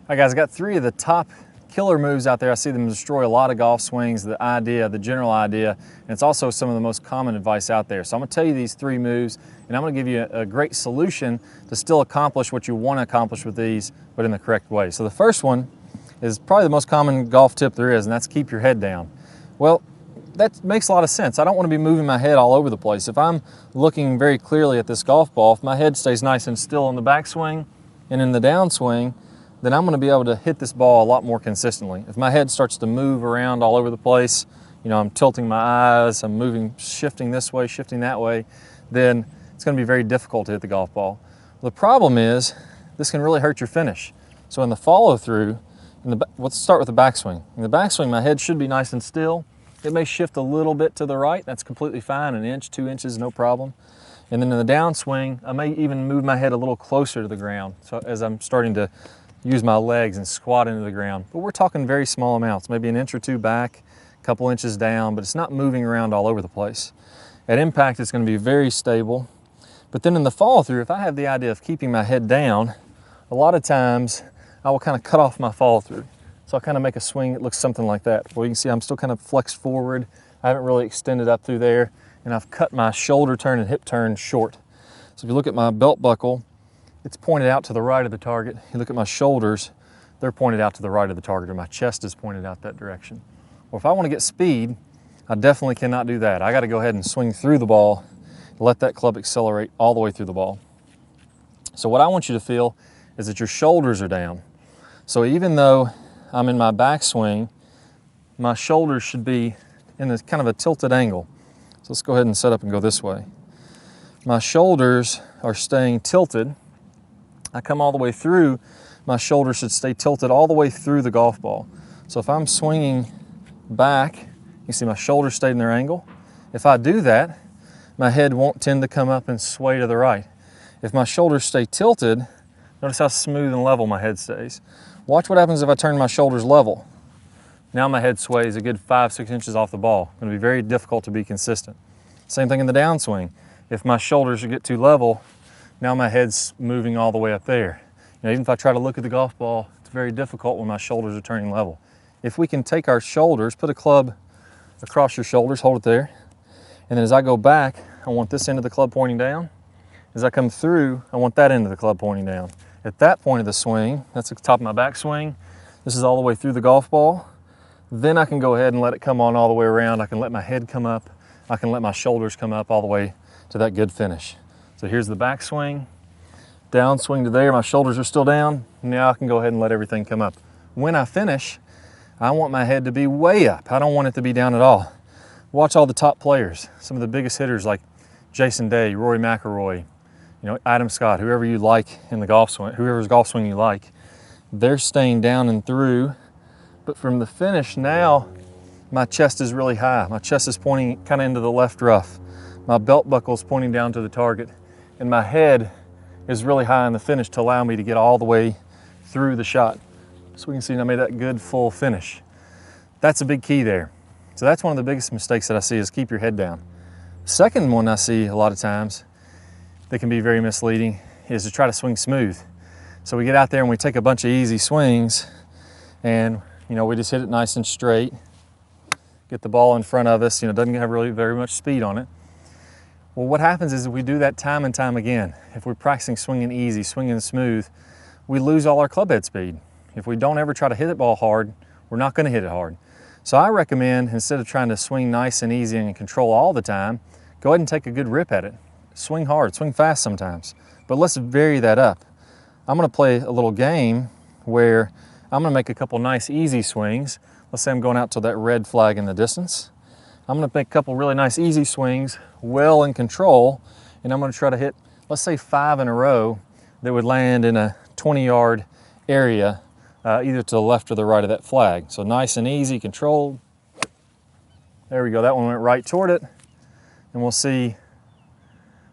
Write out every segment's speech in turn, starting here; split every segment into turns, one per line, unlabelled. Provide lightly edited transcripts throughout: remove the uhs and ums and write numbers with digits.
All right, guys, I got 3 of the top killer moves out there. I see them destroy a lot of golf swings, the general idea, and it's also some of the most common advice out there. So I'm gonna tell you these 3 moves, and I'm gonna give you a great solution to still accomplish what you wanna accomplish with these, but in the correct way. So the first one is probably the most common golf tip there is, and that's keep your head down. Well, that makes a lot of sense. I don't wanna be moving my head all over the place. If I'm looking very clearly at this golf ball, if my head stays nice and still in the backswing and in the downswing, then I'm gonna be able to hit this ball a lot more consistently. If my head starts to move around all over the place, you know, I'm tilting my eyes, I'm moving, shifting this way, shifting that way, then it's gonna be very difficult to hit the golf ball. The problem is, this can really hurt your finish. So in the follow through, let's start with the backswing. In the backswing, my head should be nice and still. It may shift a little bit to the right, that's completely fine, 1 inch, 2 inches, no problem. And then in the downswing, I may even move my head a little closer to the ground. So as I'm starting to use my legs and squat into the ground. But we're talking very small amounts, maybe 1 inch or 2 back, a couple inches down, but it's not moving around all over the place. At impact, it's gonna be very stable. But then in the follow through, if I have the idea of keeping my head down, a lot of times I will kind of cut off my follow through. So I'll kind of make a swing that looks something like that. Well, you can see I'm still kind of flexed forward. I haven't really extended up through there, and I've cut my shoulder turn and hip turn short. So if you look at my belt buckle, it's pointed out to the right of the target. You look at my shoulders, they're pointed out to the right of the target, or my chest is pointed out that direction. Well, if I want to get speed, I definitely cannot do that. I got to go ahead and swing through the ball, let that club accelerate all the way through the ball. So what I want you to feel is that your shoulders are down. So even though I'm in my backswing, my shoulders should be in this kind of a tilted angle. So let's go ahead and set up and go this way. My shoulders are staying tilted. I come all the way through, my shoulders should stay tilted all the way through the golf ball. So if I'm swinging back, you see my shoulders stayed in their angle. If I do that, my head won't tend to come up and sway to the right. If my shoulders stay tilted, notice how smooth and level my head stays. Watch what happens if I turn my shoulders level. Now my head sways a good 5-6 inches off the ball. It's gonna be very difficult to be consistent. Same thing in the downswing. If my shoulders get too level, now my head's moving all the way up there. You know, even if I try to look at the golf ball, it's very difficult when my shoulders are turning level. If we can take our shoulders, put a club across your shoulders, hold it there, and then as I go back, I want this end of the club pointing down. As I come through, I want that end of the club pointing down. At that point of the swing, that's the top of my backswing, this is all the way through the golf ball, then I can go ahead and let it come on all the way around. I can let my head come up, I can let my shoulders come up all the way to that good finish. So here's the backswing, downswing to there, my shoulders are still down. Now I can go ahead and let everything come up. When I finish, I want my head to be way up. I don't want it to be down at all. Watch all the top players, some of the biggest hitters like Jason Day, Rory McIlroy, you know, Adam Scott, whoever you like in the golf swing, whoever's golf swing you like, they're staying down and through. But from the finish now, my chest is really high. My chest is pointing kind of into the left rough. My belt buckle is pointing down to the target, and my head is really high in the finish to allow me to get all the way through the shot. So we can see I made that good full finish. That's a big key there. So that's one of the biggest mistakes that I see is keep your head down. Second one I see a lot of times that can be very misleading is to try to swing smooth. So we get out there and we take a bunch of easy swings and you know, we just hit it nice and straight, get the ball in front of us, you know, doesn't have really very much speed on it. Well, what happens is if we do that time and time again, if we're practicing swinging easy, swinging smooth, we lose all our club head speed. If we don't ever try to hit the ball hard, we're not gonna hit it hard. So I recommend, instead of trying to swing nice and easy and control all the time, go ahead and take a good rip at it. Swing hard, swing fast sometimes, but let's vary that up. I'm gonna play a little game where I'm gonna make a couple nice easy swings. Let's say I'm going out to that red flag in the distance. I'm gonna make a couple really nice easy swings, well in control, and I'm gonna try to hit, let's say 5 in a row that would land in a 20-yard area, either to the left or the right of that flag. So nice and easy, controlled. There we go, that one went right toward it. And we'll see,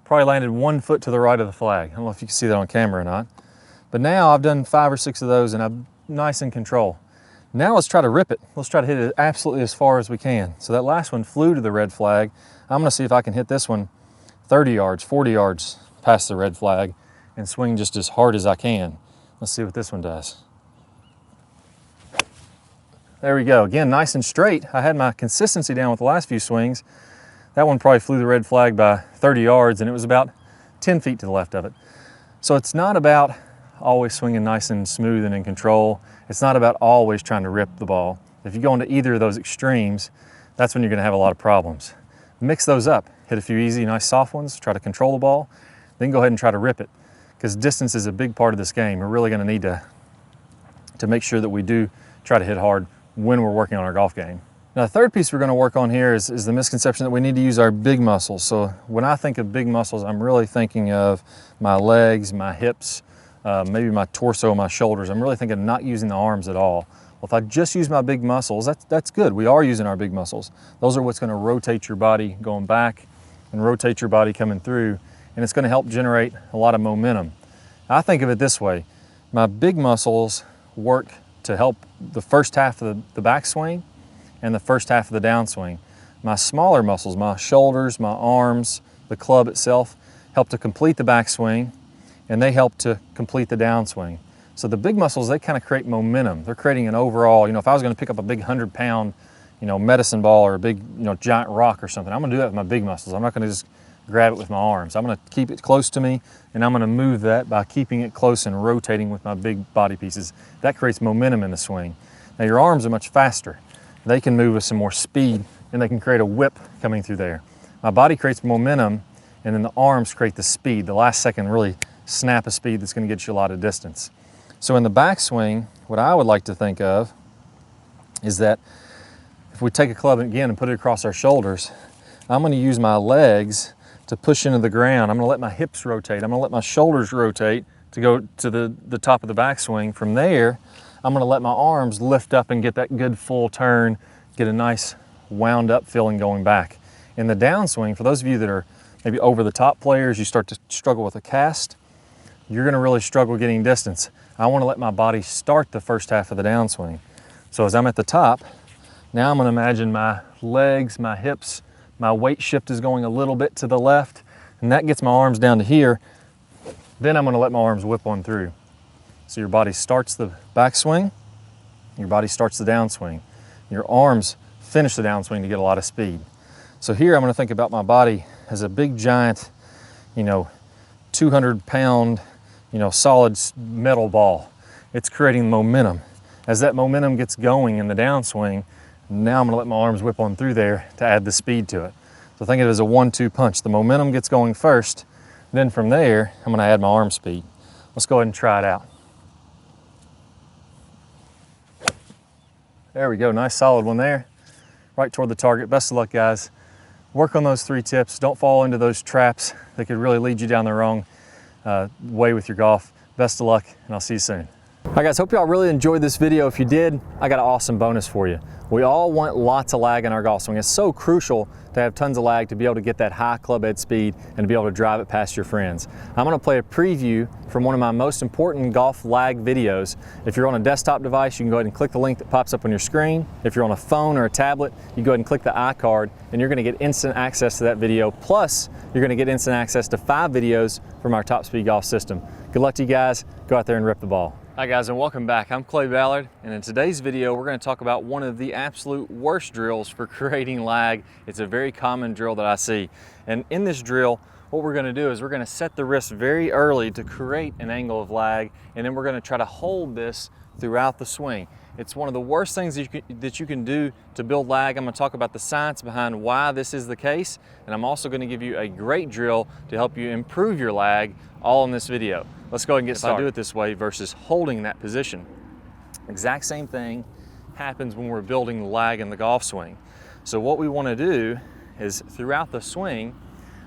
probably landed 1 foot to the right of the flag. I don't know if you can see that on camera or not. But now I've done 5 or 6 of those and I'm nice in control. Now let's try to rip it. Let's try to hit it absolutely as far as we can. So that last one flew to the red flag. I'm gonna see if I can hit this one 30 yards, 40 yards past the red flag and swing just as hard as I can. Let's see what this one does. There we go. Again, nice and straight. I had my consistency down with the last few swings. That one probably flew the red flag by 30 yards, and it was about 10 feet to the left of it. So it's not about always swinging nice and smooth and in control. It's not about always trying to rip the ball. If you go into either of those extremes, that's when you're gonna have a lot of problems. Mix those up. Hit a few easy, nice soft ones, try to control the ball, then go ahead and try to rip it. Because distance is a big part of this game. We're really gonna need to make sure that we do try to hit hard when we're working on our golf game. Now, the third piece we're gonna work on here is the misconception that we need to use our big muscles. So when I think of big muscles, I'm really thinking of my legs, my hips, maybe my torso, my shoulders. I'm really thinking not using the arms at all. Well, if I just use my big muscles, that's good. We are using our big muscles. Those are what's gonna rotate your body going back and rotate your body coming through, and it's gonna help generate a lot of momentum. I think of it this way. My big muscles work to help the first half of the backswing and the first half of the downswing. My smaller muscles, my shoulders, my arms, the club itself, help to complete the backswing, and they help to complete the downswing. So the big muscles, they kind of create momentum. They're creating an overall, if I was gonna pick up a big 100-pound, medicine ball or a big, giant rock or something, I'm gonna do that with my big muscles. I'm not gonna just grab it with my arms. I'm gonna keep it close to me, and I'm gonna move that by keeping it close and rotating with my big body pieces. That creates momentum in the swing. Now your arms are much faster. They can move with some more speed, and they can create a whip coming through there. My body creates momentum, and then the arms create the speed, the last second really snap of speed that's gonna get you a lot of distance. So in the backswing, what I would like to think of is that if we take a club again and put it across our shoulders, I'm gonna use my legs to push into the ground. I'm gonna let my hips rotate. I'm gonna let my shoulders rotate to go to the top of the backswing. From there, I'm gonna let my arms lift up and get that good full turn, get a nice wound up feeling going back. In the downswing, for those of you that are maybe over the top players, you start to struggle with a cast, you're gonna really struggle getting distance. I wanna let my body start the first half of the downswing. So as I'm at the top, now I'm gonna imagine my legs, my hips, my weight shift is going a little bit to the left, and that gets my arms down to here. Then I'm gonna let my arms whip on through. So your body starts the backswing, your body starts the downswing. Your arms finish the downswing to get a lot of speed. So here I'm gonna think about my body as a big giant, 200-pound, solid metal ball. It's creating momentum. As that momentum gets going in the downswing, now I'm gonna let my arms whip on through there to add the speed to it. So think of it as a 1-2 punch. The momentum gets going first, then from there, I'm gonna add my arm speed. Let's go ahead and try it out. There we go, nice solid one there. Right toward the target. Best of luck, guys. Work on those 3 tips. Don't fall into those traps that could really lead you down the wrong way with your golf. Best of luck, and I'll see you soon. All right, guys, hope y'all really enjoyed this video. If you did, I got an awesome bonus for you. We all want lots of lag in our golf swing. It's so crucial to have tons of lag to be able to get that high club head speed and to be able to drive it past your friends. I'm gonna play a preview from one of my most important golf lag videos. If you're on a desktop device, you can go ahead and click the link that pops up on your screen. If you're on a phone or a tablet, you go ahead and click the iCard, and you're gonna get instant access to that video. Plus, you're gonna get instant access to 5 videos from our Top Speed Golf system. Good luck to you guys. Go out there and rip the ball. Hi guys, and welcome back. I'm Clay Ballard, and in today's video we're going to talk about one of the absolute worst drills for creating lag. It's a very common drill that I see, and in this drill what we're going to do is we're going to set the wrist very early to create an angle of lag, and then we're going to try to hold this throughout the swing. It's one of the worst things that you can do to build lag. I'm going to talk about the science behind why this is the case, and I'm also going to give you a great drill to help you improve your lag, all in this video. Let's go ahead and get started. If I do it this way versus holding that position, exact same thing happens when we're building lag in the golf swing. So what we want to do is throughout the swing,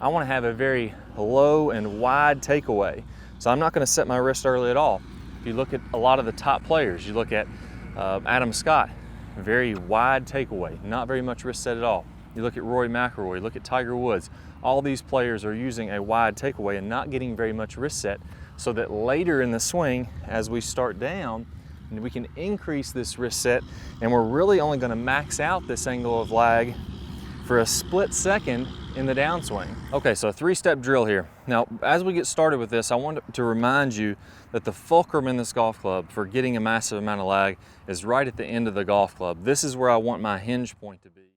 I want to have a very low and wide takeaway. So I'm not going to set my wrist early at all. If you look at a lot of the top players, you look at Adam Scott, very wide takeaway, not very much wrist set at all. You look at Rory McIlroy, you look at Tiger Woods. All these players are using a wide takeaway and not getting very much wrist set, so that later in the swing, as we start down, we can increase this wrist set, and we're really only going to max out this angle of lag for a split second in the downswing. Okay, so a 3-step drill here. Now, as we get started with this, I want to remind you that the fulcrum in this golf club for getting a massive amount of lag is right at the end of the golf club. This is where I want my hinge point to be.